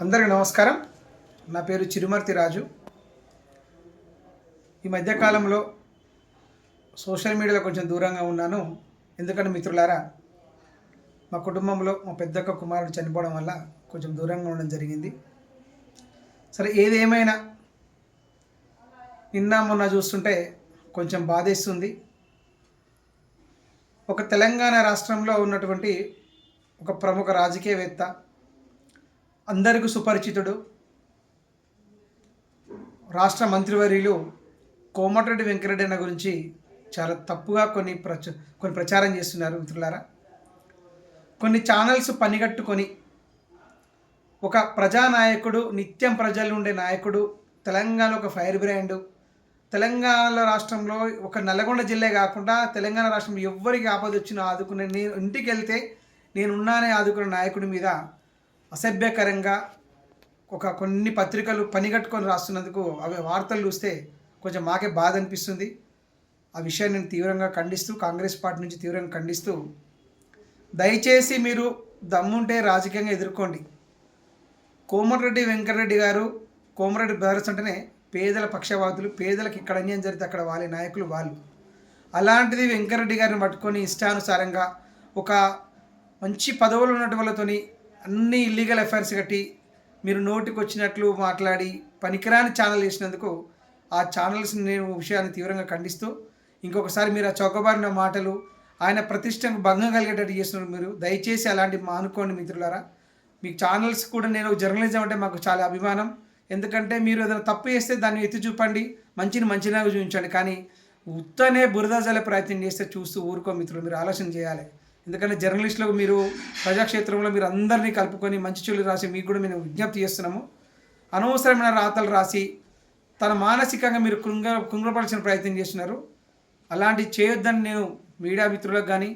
అందరికీ నమస్కారం. నా పేరు చిరుమర్తి రాజు. ఈ మధ్యకాలంలో సోషల్ మీడియాలో కొంచెం దూరంగా ఉన్నాను. ఎందుకంటే మిత్రులారా, మా కుటుంబంలో మా పెద్దక్క కుమారుడు చనిపోవడం వల్ల కొంచెం దూరంగా ఉండడం జరిగింది. సరే, ఏదేమైనా నిన్న మొన్న చూస్తుంటే కొంచెం బాధేస్తుంది. ఒక తెలంగాణ రాష్ట్రంలో ఉన్నటువంటి ఒక ప్రముఖ రాజకీయవేత్త, అందరికీ సుపరిచితుడు, రాష్ట్ర మంత్రివర్యులు కోమటిరెడ్డి వెంకటరెడ్డి అన్న గురించి చాలా తప్పుగా కొన్ని ప్రచారం చేస్తున్నారు మిత్రులారా. కొన్ని ఛానల్స్ పనిగట్టుకొని ఒక ప్రజానాయకుడు, నిత్యం ప్రజలు ఉండే నాయకుడు, తెలంగాణలో ఒక ఫైర్ బ్రాండ్, తెలంగాణలో రాష్ట్రంలో ఒక నల్గొండ జిల్లా కాకుండా తెలంగాణ రాష్ట్రంలో ఎవరికి ఆపద వచ్చినా ఆదుకునే, నేను ఇంటికి వెళ్తే నేనున్నానే ఆదుకునే నాయకుడి మీద అసభ్యకరంగా కొన్ని పత్రికలు పనిగట్టుకొని రాస్తున్నందుకు అవి వార్తలు చూస్తే కొంచెం మాకే బాధ అనిపిస్తుంది. ఆ విషయాన్ని నేను తీవ్రంగా ఖండిస్తూ, కాంగ్రెస్ పార్టీ నుంచి తీవ్రంగా ఖండిస్తూ, దయచేసి మీరు దమ్ముంటే రాజకీయంగా ఎదుర్కోండి. కోమటిరెడ్డి వెంకటరెడ్డి గారు, కోమటిరెడ్డి బ్రదర్స్ అంటేనే పేదల పక్షవాదులు, పేదలకు ఇక్కడ అన్యాయం జరిగితే అక్కడ వాళ్ళ నాయకులు వాళ్ళు. అలాంటిది వెంకటరెడ్డి గారిని పట్టుకొని ఇష్టానుసారంగా ఒక మంచి పదవులు ఉన్నటువంటి వాళ్ళతోని అన్ని ఇల్లీగల్ అఫైర్స్ కట్టి మీరు నోటికి వచ్చినట్లు మాట్లాడి పనికిరాని ఛానల్ చేసినందుకు ఆ ఛానల్స్ నేను విషయాన్ని తీవ్రంగా ఖండిస్తూ, ఇంకొకసారి మీరు ఆ చౌకబారిన మాటలు, ఆయన ప్రతిష్టకు భంగం కలిగేటట్టు చేస్తున్నారు. మీరు దయచేసి అలాంటి మానుకోండి మిత్రులారా. మీకు ఛానల్స్ కూడా, నేను జర్నలిజం అంటే మాకు చాలా అభిమానం. ఎందుకంటే మీరు ఏదైనా తప్పు చేస్తే దాన్ని ఎత్తి చూపండి, మంచిని మంచిగా చూపించండి. కానీ ఉత్తనే బురద జల్లే ప్రయత్నం చేస్తే చూస్తూ ఊరుకో మిత్రులు. మీరు ఆలోచన చేయాలి. ఎందుకంటే జర్నలిస్టులకు, మీరు ప్రజాక్షేత్రంలో మీరు అందరినీ కలుపుకొని మంచి చెడులు రాసి మీకు కూడా మేము విజ్ఞప్తి చేస్తున్నాము. అనవసరమైన రాతలు రాసి తన మానసికంగా మీరు కుంగపరిచిన ప్రయత్నం చేస్తున్నారు. అలాంటివి చేయొద్దని నేను మీడియా మిత్రులకు కానీ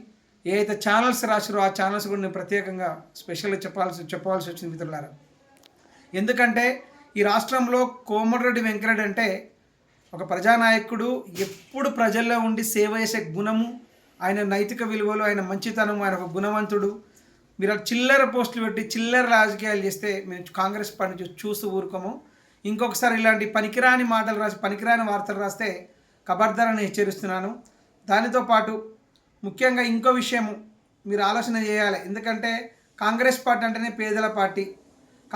ఏదైతే ఛానల్స్ రాసారో ఆ ఛానల్స్ కూడా నేను ప్రత్యేకంగా స్పెషల్గా చెప్పవలసి వచ్చింది మిత్రులారా. ఎందుకంటే ఈ రాష్ట్రంలో కోమటిరెడ్డి వెంకటరెడ్డి అంటే ఒక ప్రజానాయకుడు, ఎప్పుడు ప్రజల్లో ఉండి సేవ చేసే గుణము, ఆయన నైతిక విలువలు, ఆయన మంచితనం, ఆయన ఒక గుణవంతుడు. మీరు చిల్లర పోస్టులు పెట్టి చిల్లర రాజకీయాలు చేస్తే మేము కాంగ్రెస్ పార్టీ చూస్తూ ఊరుకోము. ఇంకొకసారి ఇలాంటి పనికిరాని మాటలు రాసి పనికిరాని వార్తలు రాస్తే ఖబర్దారని హెచ్చరిస్తున్నాను. దానితో పాటు ముఖ్యంగా ఇంకో విషయము మీరు ఆలోచన చేయాలి. ఎందుకంటే కాంగ్రెస్ పార్టీ అంటేనే పేదల పార్టీ.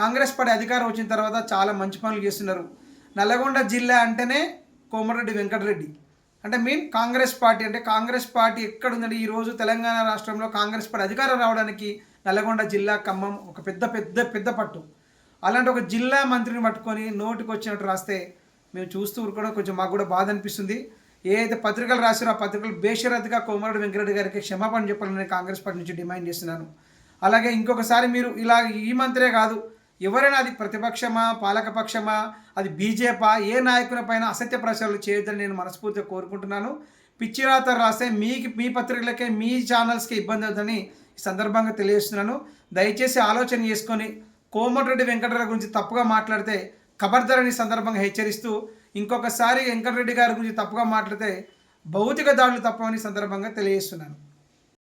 కాంగ్రెస్ పార్టీ అధికారం వచ్చిన తర్వాత చాలా మంచి పనులు చేస్తున్నారు. నల్లగొండ జిల్లా అంటేనే కోమటిరెడ్డి వెంకటరెడ్డి అంటే కాంగ్రెస్ పార్టీ. అంటే కాంగ్రెస్ పార్టీ ఎక్కడుందంటే ఈరోజు తెలంగాణ రాష్ట్రంలో కాంగ్రెస్ పార్టీ అధికారం రావడానికి నల్లగొండ జిల్లా, ఖమ్మం ఒక పెద్ద పెద్ద పెద్ద పట్టు. అలాంటి ఒక జిల్లా మంత్రిని పట్టుకొని నోటికి వచ్చినట్టు రాస్తే మేము చూస్తూ ఊరుకోవడం కొంచెం మాకు కూడా బాధ అనిపిస్తుంది. ఏదైతే పత్రికలు రాసారో ఆ పత్రికలు బేషరతుగా కోమటిరెడ్డి వెంకటరెడ్డి గారికి క్షమాపణ చెప్పాలని కాంగ్రెస్ పార్టీ నుంచి డిమాండ్ చేస్తున్నాను. అలాగే ఇంకొకసారి మీరు ఇలా ఈ మంత్రే కాదు, ఎవరైనా అది ప్రతిపక్షమా పాలకపక్షమా, అది బీజేపీ, ఏ నాయకుల పైన అసత్య ప్రచారాలు చేయొద్దని నేను మనస్ఫూర్తిగా కోరుకుంటున్నాను. పిచ్చి రాతలు రాస్తే మీ పత్రికలకే, మీ ఛానల్స్కి ఇబ్బంది అవుతుందని ఈ సందర్భంగా తెలియజేస్తున్నాను. దయచేసి ఆలోచన చేసుకొని కోమటిరెడ్డి వెంకటరెడ్డి గురించి తప్పుగా మాట్లాడితే ఖబర్దారని సందర్భంగా హెచ్చరిస్తూ, ఇంకొకసారి వెంకటరెడ్డి గారి గురించి తప్పుగా మాట్లాడితే భౌతిక దాడులు తప్పవని సందర్భంగా తెలియజేస్తున్నాను.